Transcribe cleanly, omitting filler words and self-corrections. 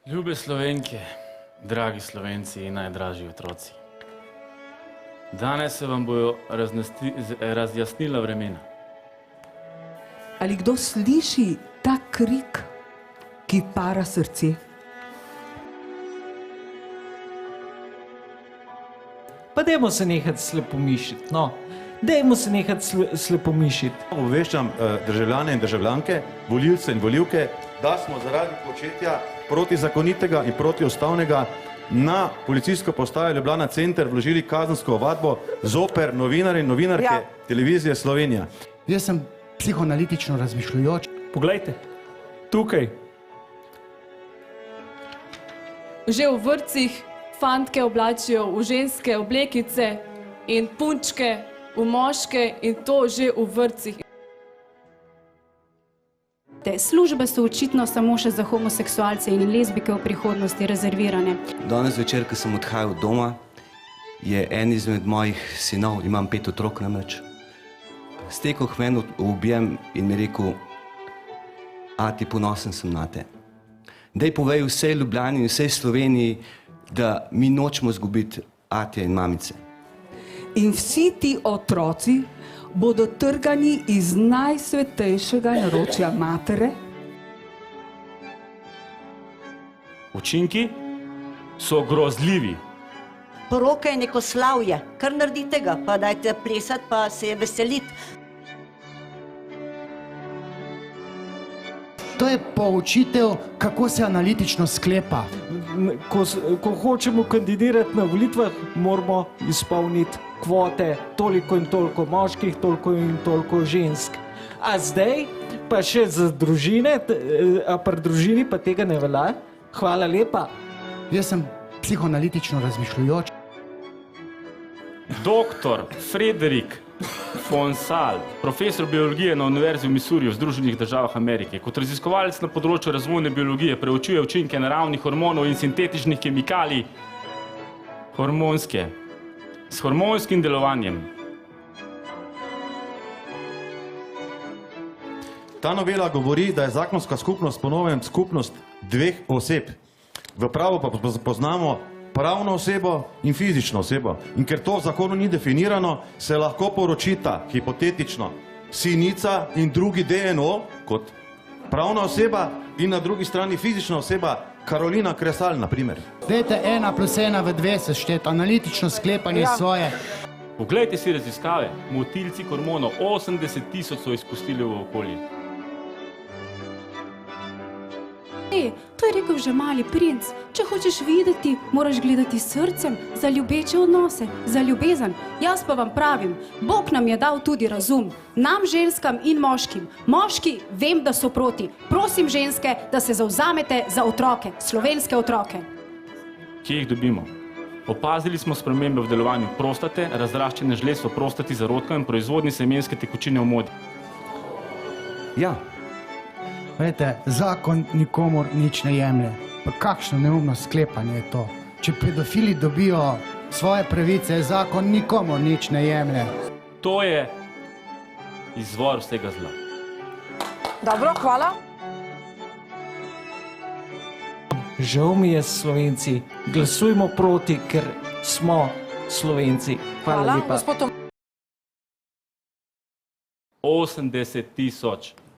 Ljube Slovenke, dragi Slovenci in najdražji otroci. Danes se vam bojo razjasnila vremena. Ali kdo sliši ta krik, ki para srce? Pa dajmo se nehati slepomišiti, no. Dajmo se nehati slepomišiti. Obveščam državljane in državljanke, volilce in volivke, da smo zaradi početja protizakonitega in protiustavnega na policijsko postajo Ljubljana center vložili kazensko ovadbo zoper novinarje in novinarke Televizije Slovenija. Jaz sem psihoanalitično razmišljujoč. Poglejte, tukaj. Že v vrtcih fantke oblačijo v ženske oblekice in punčke v moške in to že v vrtcih. Te službe so očitno samo še za homoseksualce in lezbike v prihodnosti rezervirane. Danes večer, ko sem odhajal doma, je en izmed mojih sinov, imam 5 otrok namreč, stekel k meni v objem in mi rekel: "Ati, ponosen sem na te. Daj povej vsej Ljubljani in vsej Sloveniji, da mi nočemo izgubiti atije in mamice." In vsi ti otroci bodo trgani iz najsvetejšega naročja matere. Učinki so grozljivi. Poroka je neko slavje, kar naredite ga, pa dajte plesati, pa se je veseliti. To je poučitev, kako se analitično sklepa. Ko hočemo kandidirati na volitvah, moramo izpolniti kvote, toliko in toliko moških, toliko in toliko žensk. A zdaj pa še za družine, a pri družini pa tega ne velja? Hvala lepa. Jaz sem psihoanalitično razmišljujoč. Doktor Frederik Fonsal, profesor biologije na Univerzi v Missouriju v Združenih državah Amerike, kot raziskovalec na področju razvojne biologije preučuje učinke naravnih hormonov in sintetičnih kemikalij s hormonskim delovanjem. Ta novela govori, da je zakonska skupnost po novem skupnost dveh oseb. V pravu pa poznamo pravno osebo in fizično osebo. In ker to v zakonu ni definirano, se lahko poročita hipotetično sinica in drugi DNO kot pravna oseba in na drugi strani fizična oseba Karolina Kresal, na primer. Dajte 1 + 1 v 2 sešteti, analitično sklepanje svoje. Poglejte si raziskave. Motilci hormonov 80 000 so izpustili v okolje. To je rekel že mali princ. Če hočeš videti, moraš gledati s srcem za ljubeče odnose, za ljubezen. Jaz pa vam pravim, Bog nam je dal tudi razum. Nam, ženskam in moškim. Moški, vem, da so proti. Prosim ženske, da se zavzamete za otroke, slovenske otroke. Kje jih dobimo? Opazili smo spremembe v delovanju prostate, razraščene žlez v prostati zarodka in proizvodnji semenske tekočine v modi. Ja. Vete, zakon nikomur nič ne jemlje. Pa kakšno neumno sklepanje je to? Če pedofili dobijo svoje pravice, zakon nikomur nič ne jemlje. To je izvor vsega zla. Dobro, hvala. Žal mi je, Slovenci, glasujmo proti, ker smo Slovenci. Hvala lepa. 80 000.